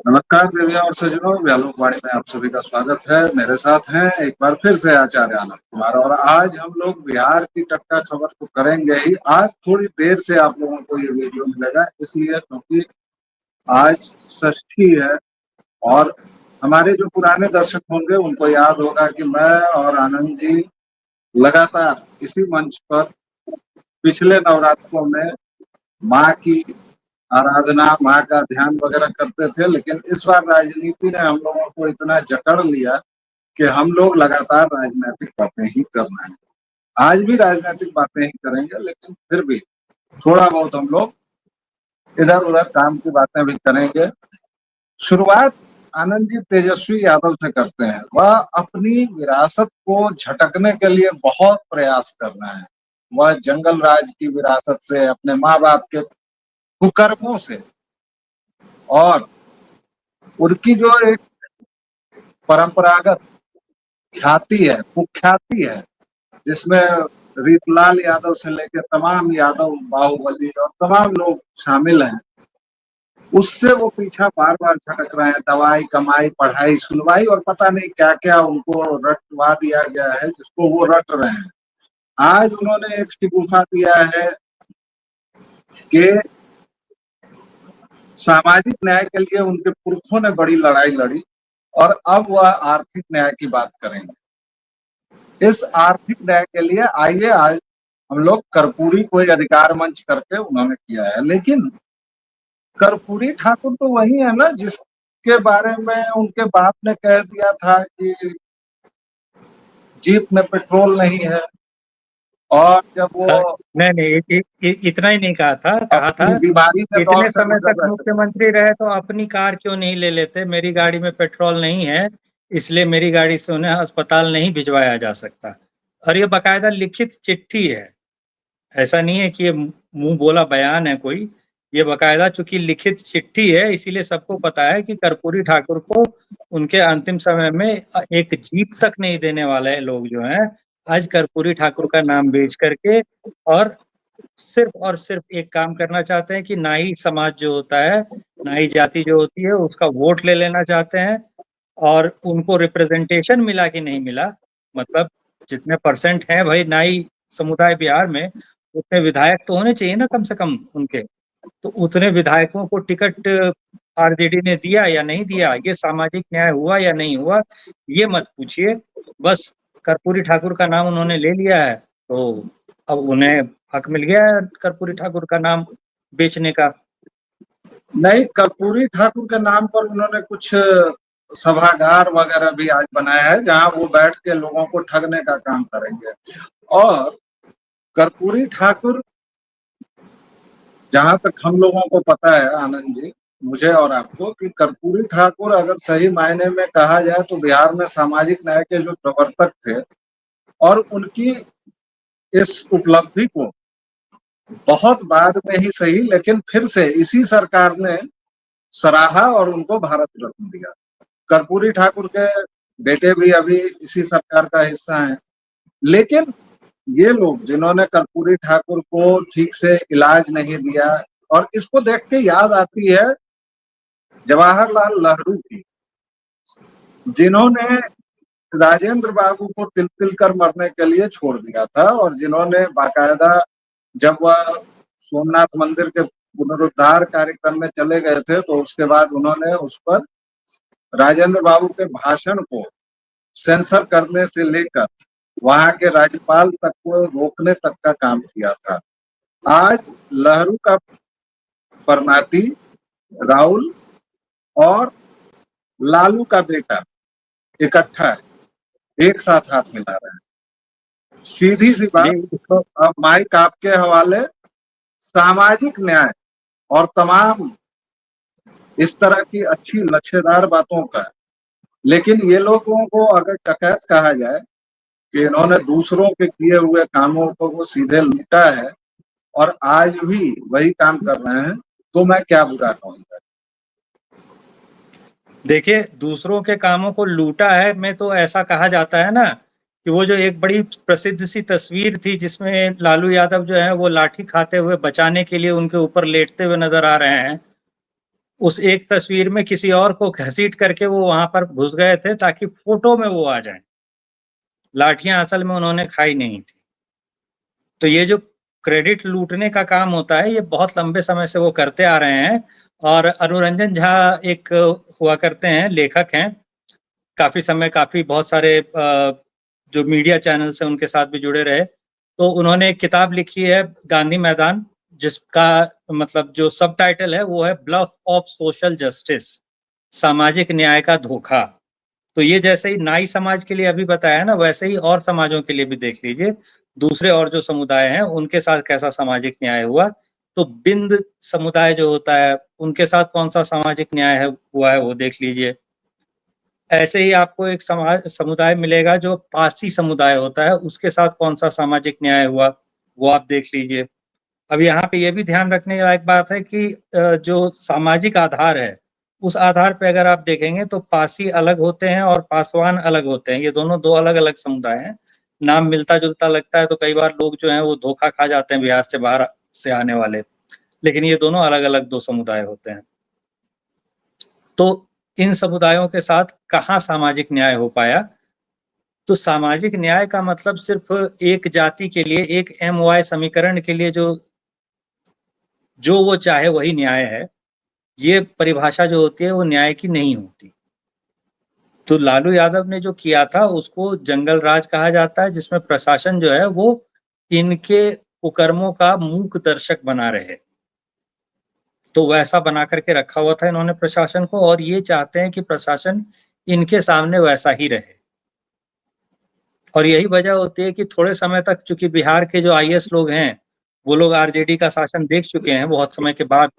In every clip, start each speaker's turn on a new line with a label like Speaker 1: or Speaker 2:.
Speaker 1: नमस्कार प्रिय और सज्जनों, व्यालोकवाणी में आप सभी का स्वागत है। मेरे साथ हैं एक बार फिर से आचार्य आनंद कुमार, और आज हम लोग बिहार की टटका खबर को करेंगे ही। आज थोड़ी देर से आप लोगों को ये वीडियो मिलेगा, इसलिए क्योंकि आज षष्ठी है। और हमारे जो पुराने दर्शक होंगे उनको याद होगा कि मैं और आनंद जी लगातार इसी मंच पर पिछले नवरात्रों में माँ की आराधना, माँ का ध्यान वगैरह करते थे। लेकिन इस बार राजनीति ने हम लोगों को इतना जकड़ लिया कि हम लोग लगातार राजनीतिक बातें ही करना है। आज भी राजनीतिक बातें ही करेंगे, लेकिन फिर भी थोड़ा बहुत हम लोग इधर उधर काम की बातें भी करेंगे। शुरुआत आनंद जी तेजस्वी यादव से करते हैं। वह अपनी विरासत को झटकने के लिए बहुत प्रयास कर रहे हैं। वह जंगल राज की विरासत से, अपने माँ बाप के कुकर्मों से, और उनकी जो एक परंपरागत ख्याति है, कुख्याति है, जिसमें रीतलाल यादव से लेकर तमाम यादव, बाहुबली और तमाम लोग शामिल हैं, उससे वो पीछा बार बार झटक रहे हैं। दवाई, कमाई, पढ़ाई, सुनवाई और पता नहीं क्या क्या उनको रटवा दिया गया है, जिसको वो रट रहे हैं। आज उन्होंने एक शिकूफा दिया है कि सामाजिक न्याय के लिए उनके पुरखों ने बड़ी लड़ाई लड़ी, और अब वह आर्थिक न्याय की बात करेंगे। इस आर्थिक न्याय के लिए आइए आज हम लोग कर्पूरी कोई अधिकार मंच करके उन्होंने किया है। लेकिन कर्पूरी ठाकुर तो वही है ना जिसके बारे में उनके बाप ने कह दिया था कि जीप में पेट्रोल नहीं है। और जब
Speaker 2: हाँ,
Speaker 1: वो
Speaker 2: नहीं नहीं इतना ही नहीं कहा था। कहा था
Speaker 1: अपनी बीमारी के दौर
Speaker 2: इतने
Speaker 1: से
Speaker 2: समय
Speaker 1: गुजर
Speaker 2: तक
Speaker 1: रहे थे।
Speaker 2: मुख्यमंत्री रहे तो अपनी कार क्यों नहीं ले लेते। मेरी गाड़ी में पेट्रोल नहीं है, इसलिए मेरी गाड़ी से उन्हें अस्पताल नहीं भिजवाया जा सकता। और ये बकायदा लिखित चिट्ठी है, ऐसा नहीं है कि ये मुंह बोला बयान है कोई। ये बकायदा चूंकि लिखित चिट्ठी है, इसीलिए सबको पता है कि कर्पूरी ठाकुर को उनके अंतिम समय में एक जीप तक नहीं देने वाले लोग जो हैं, आज कर्पूरी ठाकुर का नाम बेच करके और सिर्फ एक काम करना चाहते हैं कि नाई समाज जो होता है, नाई जाति जो होती है, उसका वोट ले लेना चाहते हैं। और उनको रिप्रेजेंटेशन मिला कि नहीं मिला, मतलब जितने परसेंट हैं भाई नाई समुदाय बिहार में, उतने विधायक तो होने चाहिए ना कम से कम उनके। तो उतने विधायकों को टिकट आरजेडी ने दिया या नहीं दिया, ये सामाजिक न्याय हुआ या नहीं हुआ, ये मत पूछिए। बस कर्पूरी ठाकुर का नाम उन्होंने ले लिया है, तो अब उन्हें हक मिल गया है कर्पूरी ठाकुर का नाम बेचने का।
Speaker 1: नहीं, कर्पूरी ठाकुर के नाम पर उन्होंने कुछ सभागार वगैरह भी आज बनाया है, जहां वो बैठ के लोगों को ठगने का काम करेंगे। और कर्पूरी ठाकुर, जहां तक हम लोगों को पता है आनंद जी, मुझे और आपको, कि कर्पूरी ठाकुर अगर सही मायने में कहा जाए तो बिहार में सामाजिक न्याय के जो प्रवर्तक थे, और उनकी इस उपलब्धि को बहुत बाद में ही सही, लेकिन फिर से इसी सरकार ने सराहा और उनको भारत रत्न दिया। कर्पूरी ठाकुर के बेटे भी अभी इसी सरकार का हिस्सा हैं। लेकिन ये लोग जिन्होंने कर्पूरी ठाकुर को ठीक से इलाज नहीं दिया, और इसको देख के याद आती है जवाहरलाल नेहरू की, जिन्होंने राजेंद्र बाबू को तिल तिल कर मरने के लिए छोड़ दिया था, और जिन्होंने बाकायदा, जब वह सोमनाथ मंदिर के पुनरुद्धार कार्यक्रम में चले गए थे, तो उसके बाद उन्होंने उस पर राजेंद्र बाबू के भाषण को सेंसर करने से लेकर वहां के राज्यपाल तक को रोकने तक का काम किया था। आज नेहरू का परनाती राहुल और लालू का बेटा इकट्ठा है, एक साथ हाथ मिला रहे हैं। सीधी सी बात,
Speaker 2: नहीं इसको
Speaker 1: अब माइक आपके हवाले। सामाजिक न्याय और तमाम इस तरह की अच्छी लच्छेदार बातों का, लेकिन ये लोगों को अगर डकैत कहा जाए कि इन्होंने दूसरों के किए हुए कामों को वो सीधे लूटा है और आज भी वही काम कर रहे हैं, तो मैं क्या बुरा कहूंगा।
Speaker 2: देखिए, दूसरों के कामों को लूटा है, मैं तो ऐसा कहा जाता है ना कि वो जो एक बड़ी प्रसिद्ध सी तस्वीर थी जिसमें लालू यादव जो है वो लाठी खाते हुए बचाने के लिए उनके ऊपर लेटते हुए नजर आ रहे हैं, उस एक तस्वीर में किसी और को घसीट करके वो वहां पर घुस गए थे ताकि फोटो में वो आ जाए। लाठियां असल में उन्होंने खाई नहीं थी। तो ये जो क्रेडिट लूटने का काम होता है, ये बहुत लंबे समय से वो करते आ रहे हैं। और अनुरंजन झा एक हुआ करते हैं, लेखक हैं, काफ़ी समय काफ़ी बहुत सारे जो मीडिया चैनल्स हैं उनके साथ भी जुड़े रहे। तो उन्होंने एक किताब लिखी है गांधी मैदान, जिसका मतलब जो सबटाइटल है वो है ब्लफ ऑफ सोशल जस्टिस, सामाजिक न्याय का धोखा। तो ये जैसे ही नाई समाज के लिए अभी बताया ना, वैसे ही और समाजों के लिए भी देख लीजिए, दूसरे और जो समुदाय हैं उनके साथ कैसा सामाजिक न्याय हुआ। तो बिंद समुदाय जो होता है उनके साथ कौन सा सामाजिक न्याय है हुआ है वो देख लीजिए। ऐसे ही आपको एक समुदाय मिलेगा जो पारसी समुदाय होता है, उसके साथ कौन सा सामाजिक न्याय हुआ वो आप देख लीजिए। अब यहाँ पे ये भी ध्यान रखने लायक बात है कि जो सामाजिक आधार है, उस आधार पे अगर आप देखेंगे तो पासी अलग होते हैं और पासवान अलग होते हैं। ये दोनों दो अलग-अलग समुदाय हैं। नाम मिलता-जुलता लगता है तो कई बार लोग जो हैं वो धोखा खा जाते हैं बिहार से बाहर से आने वाले। लेकिन ये दोनों अलग-अलग 2 समुदाय होते हैं। तो इन समुदायों के साथ कहाँ सामाजिक न्याय हो पाया? तो सामाजिक न्याय का मतलब सिर्फ़ एक जाति के लिए एक एम-वाय समीकरण के लिए जो वो चाहे वही न्याय है, ये परिभाषा जो होती है वो न्याय की नहीं होती। तो लालू यादव ने जो किया था उसको जंगल राज कहा जाता है, जिसमें प्रशासन जो है वो इनके कुकर्मों का मूक दर्शक बना रहे। तो वैसा बना कर के रखा हुआ था इन्होंने प्रशासन को, और ये चाहते हैं कि प्रशासन इनके सामने वैसा ही रहे। और यही वजह होती है कि थोड़े समय तक, चूँकि बिहार के जो आईएएस लोग हैं, वो लोग आरजेडी का शासन देख चुके हैं बहुत समय के बाद।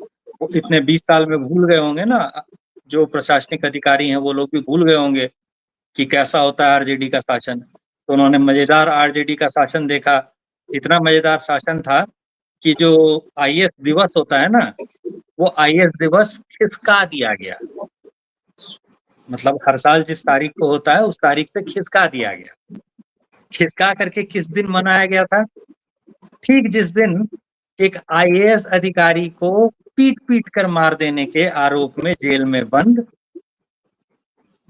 Speaker 2: वो इतने 20 साल में भूल गए होंगे ना, जो प्रशासनिक अधिकारी हैं वो लोग भी भूल गए होंगे कि कैसा होता है आरजेडी का शासन। तो उन्होंने मज़ेदार आरजेडी का शासन देखा। इतना मज़ेदार शासन था कि जो आईएएस दिवस होता है ना, वो आईएएस दिवस खिसका दिया गया। मतलब हर साल जिस तारीख को होता है उस तारीख से खिसका दिया गया। खिसका करके किस दिन मनाया गया था? ठीक जिस दिन एक आईएएस अधिकारी को पीट-पीट कर मार देने के आरोप में जेल में बंद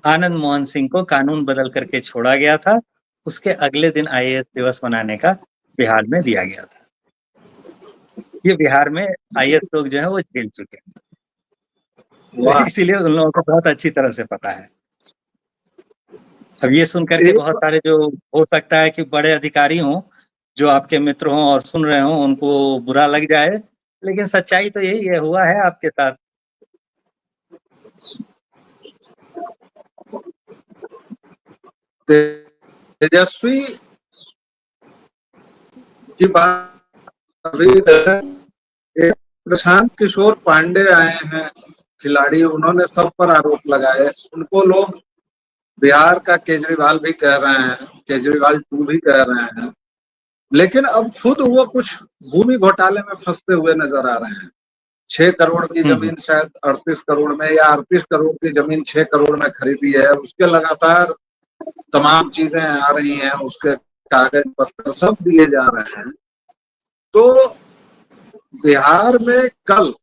Speaker 2: आनंद मोहन सिंह को कानून बदल करके छोड़ा गया था। उसके अगले दिन आईएएस दिवस मनाने का बिहार में दिया गया था। ये बिहार में आईएएस लोग जो हैं वो झेल चुके हैं। तो
Speaker 1: वाह।
Speaker 2: इसीलिए उन लोगों को बहुत अच्छी तरह से पता है। अब ये सुन कर के बहुत
Speaker 1: एक
Speaker 2: सारे जो हो सकता है कि बड़े अधिकारी हों, जो आपके मित्र हों और सुन रहे हों, उनको बुरा लग जाए, लेकिन सच्चाई तो यही है, हुआ है आपके साथ।
Speaker 1: तेजस्वी की बात अभी एक प्रशांत किशोर पांडे आए हैं खिलाड़ी, उन्होंने सब पर आरोप लगाए। उनको लोग बिहार का केजरीवाल भी कह रहे हैं, केजरीवाल 2 भी कह रहे हैं। लेकिन अब खुद वो कुछ भूमि घोटाले में फंसते हुए नजर आ रहे हैं। 6 करोड़ की
Speaker 2: हुँ, हुँ।
Speaker 1: जमीन शायद 38 करोड़ में, या 38 करोड़ की जमीन 6 करोड़ में खरीदी है। उसके लगातार तमाम चीजें आ रही हैं, उसके कागज पत्र सब दिए जा रहे हैं। तो बिहार में कल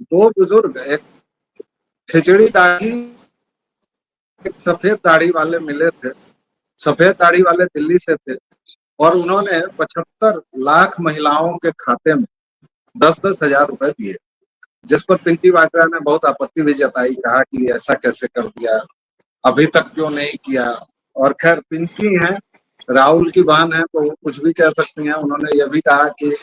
Speaker 1: 2 बुजुर्ग, एक खिचड़ी दाढ़ी, एक सफेद दाढ़ी वाले मिले थे। सफेद दाढ़ी वाले दिल्ली से थे और उन्होंने 75 लाख महिलाओं के खाते में 10-10 हजार रुपए दिए, जिस पर पिंकी वाड्रा ने बहुत आपत्ति भी जताई, कहा कि ऐसा कैसे कर दिया, अभी तक क्यों नहीं किया। और खैर पिंकी हैं, राहुल की बहन है तो वो कुछ भी कह सकती हैं। उन्होंने ये भी कहा कि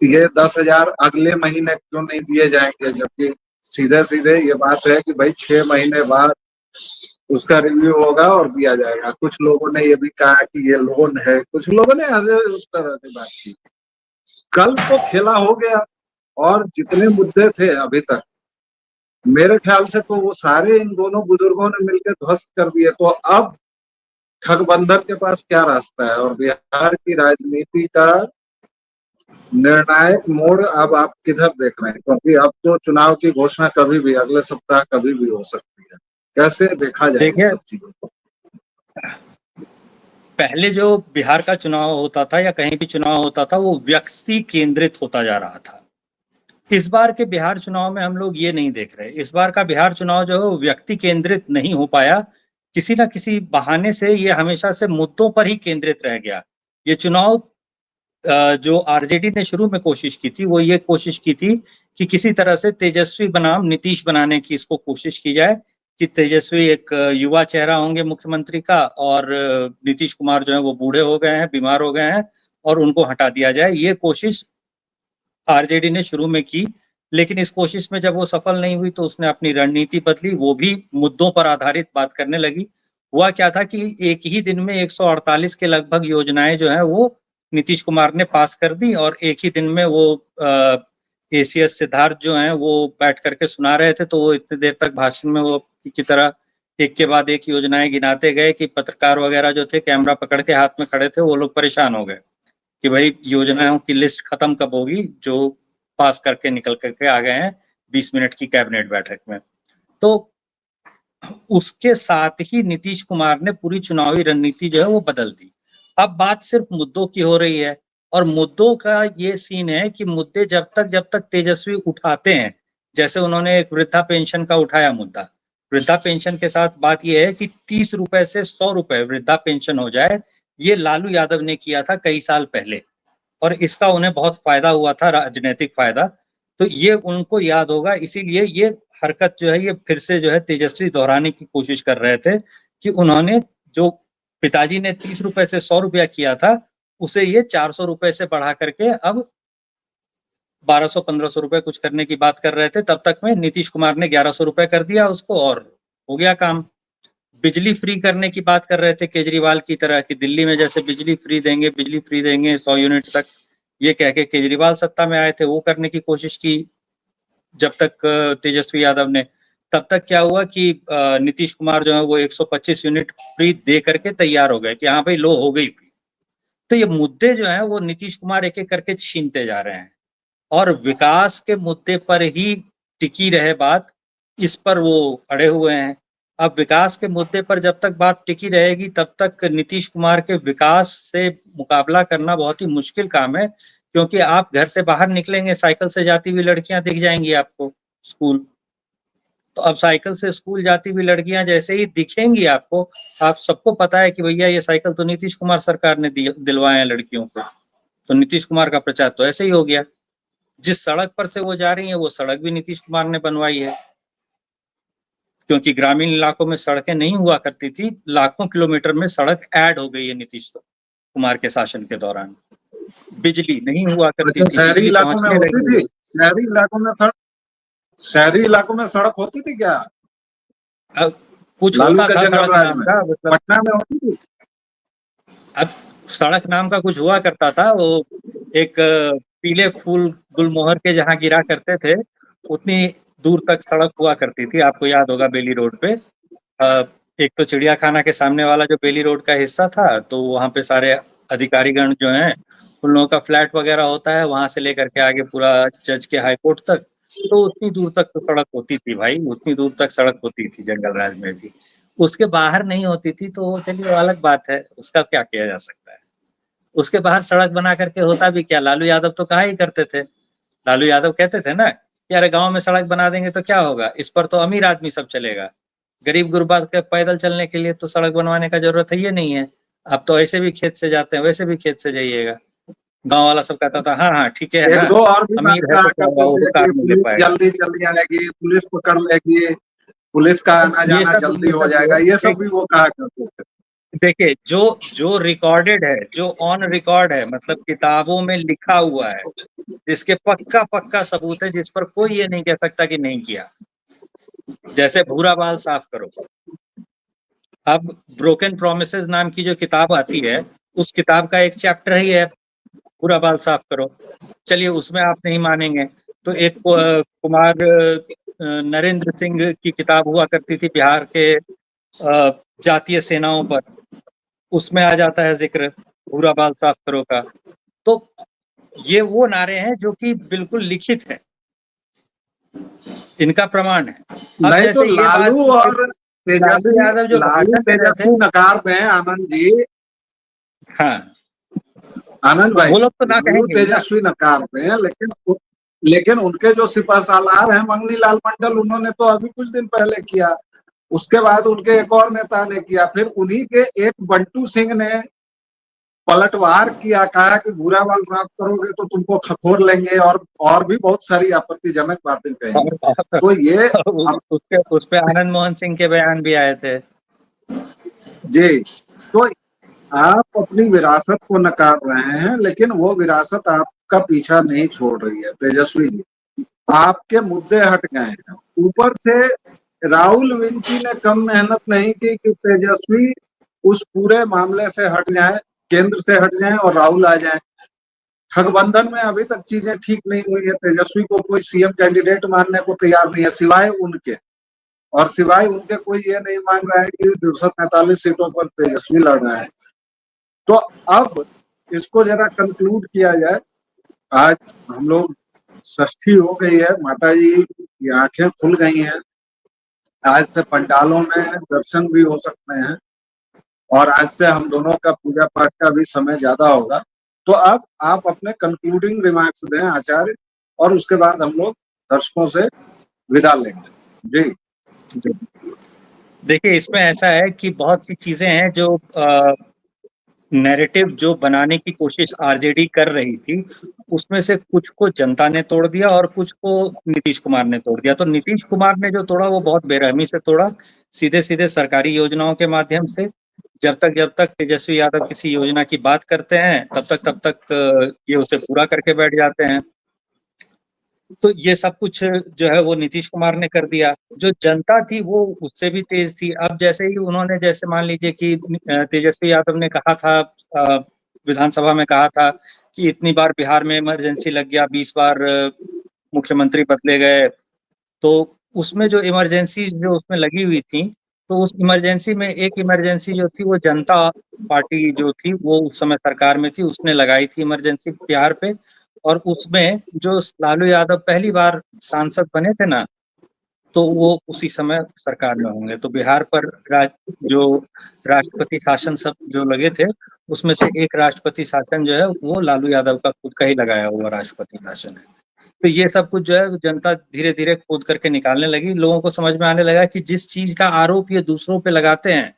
Speaker 1: ये 10,000 अगले महीने क्यों नहीं दिए जाएंगे, जबकि सीधे सीधे ये बात है कि भाई 6 महीने बाद उसका रिव्यू होगा और दिया जाएगा। कुछ लोगों ने ये भी कहा कि ये लोन है, कुछ लोगों ने उस तरह की बात की। कल तो खेला हो गया और जितने मुद्दे थे अभी तक, मेरे ख्याल से तो वो सारे इन दोनों बुजुर्गों ने मिलकर ध्वस्त कर दिए। तो अब ठगबंधन के पास क्या रास्ता है? और बिहार की राजनीति का निर्णायक मोड़ अब आप किधर देख रहे हैं? क्योंकि अब तो चुनाव की घोषणा कभी भी, अगले सप्ताह कभी भी हो सकती है। कैसे देखा जाए इस
Speaker 2: देखिए,
Speaker 1: सब चीजों को?
Speaker 2: पहले जो बिहार का चुनाव होता था या कहीं भी चुनाव होता था, वो व्यक्ति केंद्रित होता जा रहा था। इस बार के बिहार चुनाव में हम लोग ये नहीं देख रहे। इस बार का बिहार चुनाव जो है वो व्यक्ति केंद्रित नहीं हो पाया। किसी ना किसी बहाने से ये हमेशा से मुद्दों पर ही केंद्रित रह गया। ये चुनाव जो आरजेडी ने शुरू में कोशिश की थी वो ये कोशिश की थी कि किसी तरह से तेजस्वी बनाम नीतीश बनाने की इसको कोशिश की जाए कि तेजस्वी एक युवा चेहरा होंगे मुख्यमंत्री का और नीतीश कुमार जो है वो बूढ़े हो गए हैं, बीमार हो गए हैं और उनको हटा दिया जाए। ये कोशिश आरजेडी ने शुरू में की, लेकिन इस कोशिश में जब वो सफल नहीं हुई तो उसने अपनी रणनीति बदली, वो भी मुद्दों पर आधारित बात करने लगी। हुआ क्या था कि एक ही दिन में 148 के लगभग योजनाएं जो है वो नीतीश कुमार ने पास कर दी और एक ही दिन में वो एसीएस सिद्धार्थ जो हैं वो बैठ करके सुना रहे थे, तो वो इतनी देर तक भाषण में वो की तरह एक के बाद एक योजनाएं गिनाते गए कि पत्रकार वगैरह जो थे कैमरा पकड़ के हाथ में खड़े थे वो लोग परेशान हो गए कि भाई योजनाओं की लिस्ट खत्म कब होगी जो पास करके निकल करके आ गए हैं 20 मिनट की कैबिनेट बैठक में। तो उसके साथ ही नीतीश कुमार ने पूरी चुनावी रणनीति जो है वो बदल दी। अब बात सिर्फ मुद्दों की हो रही है और मुद्दों का ये सीन है कि मुद्दे जब तक तेजस्वी उठाते हैं, जैसे उन्होंने एक वृद्धा पेंशन का उठाया मुद्दा, वृद्धा पेंशन के साथ बात यह है कि 30 रुपए से 100 रुपए वृद्धा पेंशन हो जाए, ये लालू यादव ने किया था कई साल पहले और इसका उन्हें बहुत फायदा हुआ था, राजनीतिक फायदा। तो ये उनको याद होगा, इसीलिए ये हरकत जो है ये फिर से जो है तेजस्वी दोहराने की कोशिश कर रहे थे कि उन्होंने जो पिताजी ने 30 रुपए से 100 रुपया किया था उसे ये 400 रुपए से बढ़ा करके अब 1200-1500 रुपए कुछ करने की बात कर रहे थे। तब तक में नीतीश कुमार ने 1100 रुपए कर दिया उसको और हो गया काम। बिजली फ्री करने की बात कर रहे थे केजरीवाल की तरह कि दिल्ली में जैसे बिजली फ्री देंगे 100 यूनिट तक, ये कह के केजरीवाल सत्ता में आए थे, वो करने की कोशिश की जब तक तेजस्वी यादव ने। तब तक क्या हुआ कि नीतीश कुमार जो है वो 125 यूनिट फ्री दे करके तैयार हो गए कि हाँ भाई लो हो गई फ्री। तो ये मुद्दे जो हैं वो नीतीश कुमार एक एक करके छीनते जा रहे हैं और विकास के मुद्दे पर ही टिकी रहे बात, इस पर वो अड़े हुए हैं। अब विकास के मुद्दे पर जब तक बात टिकी रहेगी तब तक नीतीश कुमार के विकास से मुकाबला करना बहुत ही मुश्किल काम है, क्योंकि आप घर से बाहर निकलेंगे साइकिल से जाती हुई लड़कियां दिख जाएंगी आपको स्कूल। तो अब साइकिल से स्कूल जाती हुई लड़कियां जैसे ही दिखेंगी आपको, आप सबको पता है कि भैया ये साइकिल तो नीतीश कुमार सरकार ने दिलवाए हैं लड़कियों को, तो नीतीश कुमार का प्रचार तो ऐसे ही हो गया। जिस सड़क पर से वो जा रही है वो सड़क भी नीतीश कुमार ने बनवाई है, क्योंकि ग्रामीण इलाकों में सड़कें नहीं हुआ करती थी, लाखों किलोमीटर में सड़क ऐड हो गई है नीतीश कुमार के शासन के दौरान। बिजली नहीं हुआ करती
Speaker 1: अच्छा,
Speaker 2: थी,
Speaker 1: शहरी
Speaker 2: बिजली
Speaker 1: इलाकों में
Speaker 2: पहुंचने
Speaker 1: होती
Speaker 2: लगी है।
Speaker 1: थी? शहरी इलाकों में सड़क होती थी क्या
Speaker 2: अब कुछ
Speaker 1: लालू
Speaker 2: होता
Speaker 1: के
Speaker 2: था
Speaker 1: जंगल
Speaker 2: सड़क
Speaker 1: राज
Speaker 2: नाम
Speaker 1: में?
Speaker 2: का, मतलब
Speaker 1: पटना में होती थी?
Speaker 2: अब सड़क नाम का कुछ हुआ करता था, वो एक पीले फूल गुलमोहर के जहाँ गिरा करते थे उतनी दूर तक सड़क हुआ करती थी, आपको याद होगा बेली रोड पे। एक तो चिड़िया खाना के सामने वाला जो बेली रोड का हिस्सा था, तो वहाँ पे सारे अधिकारीगण जो हैं उन लोगों का फ्लैट वगैरह होता है, वहां से लेकर के आगे पूरा जज के हाई कोर्ट तक, तो उतनी दूर तक तो सड़क होती थी भाई, उतनी दूर तक सड़क होती थी जंगल राज में भी। उसके बाहर नहीं होती थी तो चलिए वो अलग बात है, उसका क्या किया जा सकता है। उसके बाहर सड़क बना करके होता भी क्या, लालू यादव तो कहा ही करते थे, लालू यादव कहते थे ना कि अरे गांव में सड़क बना देंगे तो क्या होगा, इस पर तो अमीर आदमी सब चलेगा, गरीब गुरबा के पैदल चलने के लिए तो सड़क बनवाने का जरूरत है ये नहीं है, अब तो ऐसे भी खेत से जाते हैं वैसे भी खेत से जाइएगा। गांव वाला सब कहता था हाँ हाँ ठीक है
Speaker 1: एक
Speaker 2: हाँ,
Speaker 1: दो और भी बात
Speaker 2: अमीर है
Speaker 1: कहा
Speaker 2: तो क्या हुआ,
Speaker 1: करते
Speaker 2: वो
Speaker 1: थे
Speaker 2: कार
Speaker 1: कि
Speaker 2: नहीं ले
Speaker 1: पुलिस
Speaker 2: पाएगा।
Speaker 1: जल्दी चली आएगी, पुलिस पकड़ लेगी, पुलिस का
Speaker 2: अब
Speaker 1: आना जाना जल्दी
Speaker 2: ये
Speaker 1: हो
Speaker 2: सब जो
Speaker 1: जाएगा, ये
Speaker 2: है
Speaker 1: सब भी वो कहा करते थे।
Speaker 2: देखिए, जो जो रिकॉर्डेड है, जो ऑन रिकॉर्ड है, मतलब किताबों में लिखा हुआ है, जिसके पक्का पक्का सबूत है, जिस पर कोई ये नहीं कह सकता कि नहीं किया, जैसे भूरा बाल साफ करो। अब ब्रोकन प्रोमिसेस नाम की जो किताब आती है, उस किताब का एक चैप्टर ही है पूरा बाल साफ करो। चलिए उसमें आप नहीं मानेंगे तो एक कुमार नरेंद्र सिंह की किताब हुआ करती थी बिहार के जातीय सेनाओं पर, उसमें आ जाता है जिक्र पूरा बाल साफ करो का। तो ये वो नारे हैं जो कि बिल्कुल लिखित है, इनका प्रमाण है। अब
Speaker 1: नहीं तो
Speaker 2: जैसे ये बात
Speaker 1: लालू
Speaker 2: कि
Speaker 1: और
Speaker 2: लालू
Speaker 1: तेजस्वी,
Speaker 2: यादव जो
Speaker 1: लालू
Speaker 2: भाषण दे रहे थे,
Speaker 1: तेजस्वी नकारते हैं आनंद जी,
Speaker 2: हाँ
Speaker 1: आनंद भाई,
Speaker 2: वो लोग तो ना
Speaker 1: लालू
Speaker 2: कहेंगे ही ना।
Speaker 1: तेजस्वी नकारते हैं, लेकिन लेकिन उनके जो सिपहसालार हैं मंगनी लाल मंडल, उन्होंने तो अभी कुछ दिन पहले किया, उसके बाद उनके एक और नेता ने किया, फिर उन्हीं के एक बंटू सिंह ने पलटवार किया, कहा कि भूरा बाल साफ करोगे तो तुमको खखोर लेंगे, और भी बहुत सारी आपत्तिजनक बातें कही। तो ये
Speaker 2: उस पे आनंद मोहन सिंह के बयान भी आए थे
Speaker 1: जी। तो आप अपनी विरासत को नकार रहे हैं, लेकिन वो विरासत आपका पीछा नहीं छोड़ रही है तेजस्वी जी। आपके मुद्दे हट गए हैं, ऊपर से राहुल विंची ने कम मेहनत नहीं की कि तेजस्वी उस पूरे मामले से हट जाए, केंद्र से हट जाए और राहुल आ जाए। गठबंधन में अभी तक चीजें ठीक नहीं हुई है, तेजस्वी को कोई सीएम कैंडिडेट मानने को तैयार नहीं है सिवाय उनके, और सिवाय उनके कोई ये नहीं मान रहा है कि 243 सीटों पर तेजस्वी लड़ रहा है। तो अब इसको जरा कंक्लूड किया जाए। आज हम लोग, षष्ठी हो गई है, माता जी की आंखें खुल गई हैं, आज से पंडालों में दर्शन भी हो सकते हैं, और आज से हम दोनों का पूजा पाठ का भी समय ज्यादा होगा। तो अब आप अपने कंक्लूडिंग रिमार्क्स दें आचार्य, और उसके बाद हम लोग दर्शकों से विदा लेंगे। जी
Speaker 2: देखिए, इसमें ऐसा है कि बहुत सी चीजें हैं जो नैरेटिव जो बनाने की कोशिश आरजेडी कर रही थी, उसमें से कुछ को जनता ने तोड़ दिया और कुछ को नीतीश कुमार ने तोड़ दिया। तो नीतीश कुमार ने जो तोड़ा वो बहुत बेरहमी से तोड़ा, सीधे सीधे सरकारी योजनाओं के माध्यम से। जब तक तेजस्वी यादव किसी योजना की बात करते हैं तब तक ये उसे पूरा करके बैठ जाते हैं। तो ये सब कुछ जो है वो नीतीश कुमार ने कर दिया। जो जनता थी वो उससे भी तेज थी। अब जैसे ही उन्होंने, जैसे मान लीजिए कि तेजस्वी यादव ने कहा था, विधानसभा में कहा था कि इतनी बार बिहार में इमरजेंसी लग गया, 20 बार मुख्यमंत्री बदले गए। तो उसमें जो इमरजेंसी जो उसमें लगी हुई थी, तो उस इमरजेंसी में एक इमरजेंसी जो थी वो जनता पार्टी जो थी वो उस समय सरकार में थी, उसने लगाई थी इमरजेंसी बिहार पे। और उसमें जो लालू यादव पहली बार सांसद बने थे ना, तो वो उसी समय सरकार में होंगे। तो बिहार पर जो राष्ट्रपति शासन सब जो लगे थे, उसमें से एक राष्ट्रपति शासन जो है वो लालू यादव का खुद का ही लगाया हुआ राष्ट्रपति शासन है। तो ये सब कुछ जो है जनता धीरे धीरे खोद करके निकालने लगी। लोगों को समझ में आने लगा कि जिस चीज का आरोप ये दूसरों पे लगाते हैं,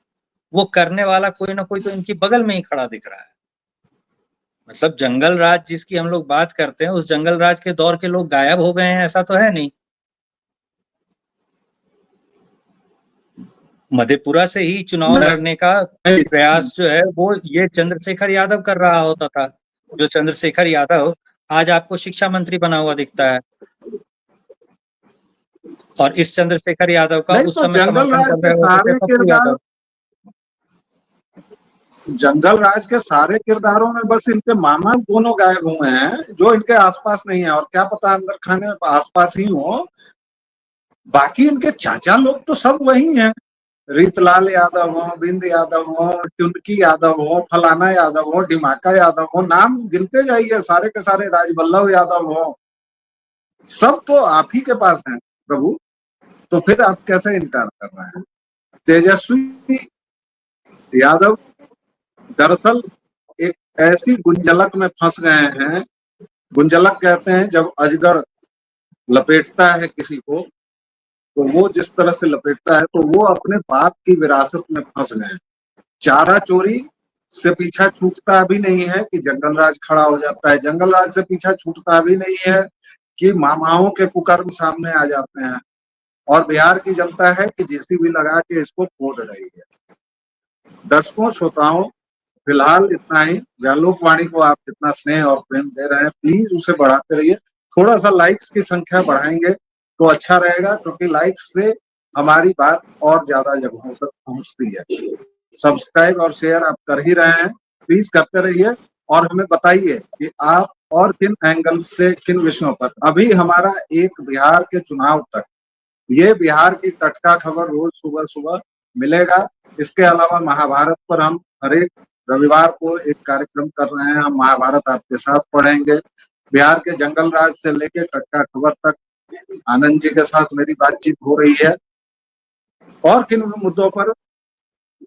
Speaker 2: वो करने वाला कोई ना कोई तो इनकी बगल में ही खड़ा दिख रहा है। मतलब जंगल राज जिसकी हम लोग बात करते हैं, उस जंगल राज के दौर के लोग गायब हो गए हैं ऐसा तो है नहीं। मधेपुरा से ही चुनाव लड़ने का प्रयास जो है वो ये चंद्रशेखर यादव कर रहा होता था। जो चंद्रशेखर यादव आज आपको शिक्षा मंत्री बना हुआ दिखता है, और इस चंद्रशेखर यादव का
Speaker 1: नहीं,
Speaker 2: उस
Speaker 1: तो
Speaker 2: समय
Speaker 1: जंगल
Speaker 2: समर्थन
Speaker 1: राज
Speaker 2: कर
Speaker 1: के
Speaker 2: रहे होते थे
Speaker 1: सारे
Speaker 2: पप्पू
Speaker 1: किरदार,
Speaker 2: यादव।
Speaker 1: जंगल राज के सारे किरदारों में बस इनके मामा दोनों गायब हुए हैं, जो इनके आसपास नहीं है, और क्या पता अंदर खाने आसपास ही हो। बाकी इनके चाचा लोग तो सब वही हैं, रीतलाल यादव हो, बिंद यादव हो, टुनकी यादव हो, फलाना यादव हो, ढिमाका यादव हो, नाम गिनते जाइए, सारे के सारे, राजवल्लभ यादव हो, सब तो आप ही के पास हैं प्रभु। तो फिर आप कैसे इनकार कर रहे हैं? तेजस्वी यादव दरअसल एक ऐसी गुंजलक में फंस गए हैं। गुंजलक कहते हैं जब अजगर लपेटता है किसी को, तो वो जिस तरह से लपेटता है, तो वो अपने बाप की विरासत में फंस गए हैं। चारा चोरी से पीछा छूटता भी नहीं है कि जंगल राज खड़ा हो जाता है, जंगल राज से पीछा छूटता भी नहीं है कि मामाओं के कुकर्म सामने आ जाते हैं, और बिहार की जनता है कि जेसीबी लगा के इसको खोद रही है। दर्शकों श्रोताओं, फिलहाल इतना ही। व्यालोकवाणी को आप जितना स्नेह और प्रेम दे रहे हैं, प्लीज उसे बढ़ाते रहिए। थोड़ा सा लाइक्स की संख्या बढ़ाएंगे तो अच्छा रहेगा, क्योंकि लाइक्स से हमारी बात और ज्यादा जगहों तक पहुंचती है। सब्सक्राइब और शेयर आप कर ही रहे हैं, प्लीज करते रहिए, और हमें बताइए कि आप और किन एंगल से, किन विषयों पर। अभी हमारा एक बिहार के चुनाव तक, ये बिहार की टटका खबर रोज सुबह सुबह मिलेगा। इसके अलावा महाभारत पर हम हर एक रविवार को एक कार्यक्रम कर रहे हैं, हम महाभारत आपके साथ पढ़ेंगे। बिहार के जंगल राज से लेकर टटका खबर तक आनंद जी के साथ मेरी बातचीत हो रही है। और किन मुद्दों पर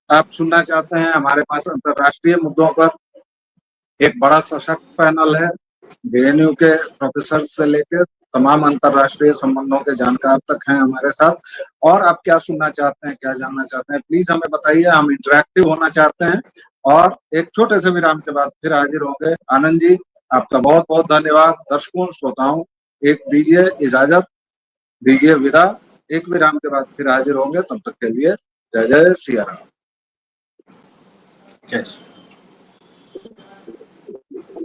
Speaker 1: आप सुनना चाहते हैं? हमारे पास अंतर्राष्ट्रीय मुद्दों पर एक बड़ा सशक्त पैनल है, जेएनयू के प्रोफेसर से लेकर तमाम अंतर्राष्ट्रीय संबंधों के जानकार तक हैं हमारे साथ। और आप क्या सुनना चाहते हैं, क्या जानना चाहते हैं, प्लीज हमें बताइए। हम इंटरेक्टिव होना चाहते हैं। और एक छोटे से विराम के बाद फिर हाजिर होंगे। आनंद जी, आपका बहुत बहुत धन्यवाद। दर्शकों श्रोताओं, एक दीजिए इजाजत, दीजिए विदा। एक विराम के बाद फिर हाजिर होंगे, तब तक के लिए जय जय सिया राम।
Speaker 2: जय श्री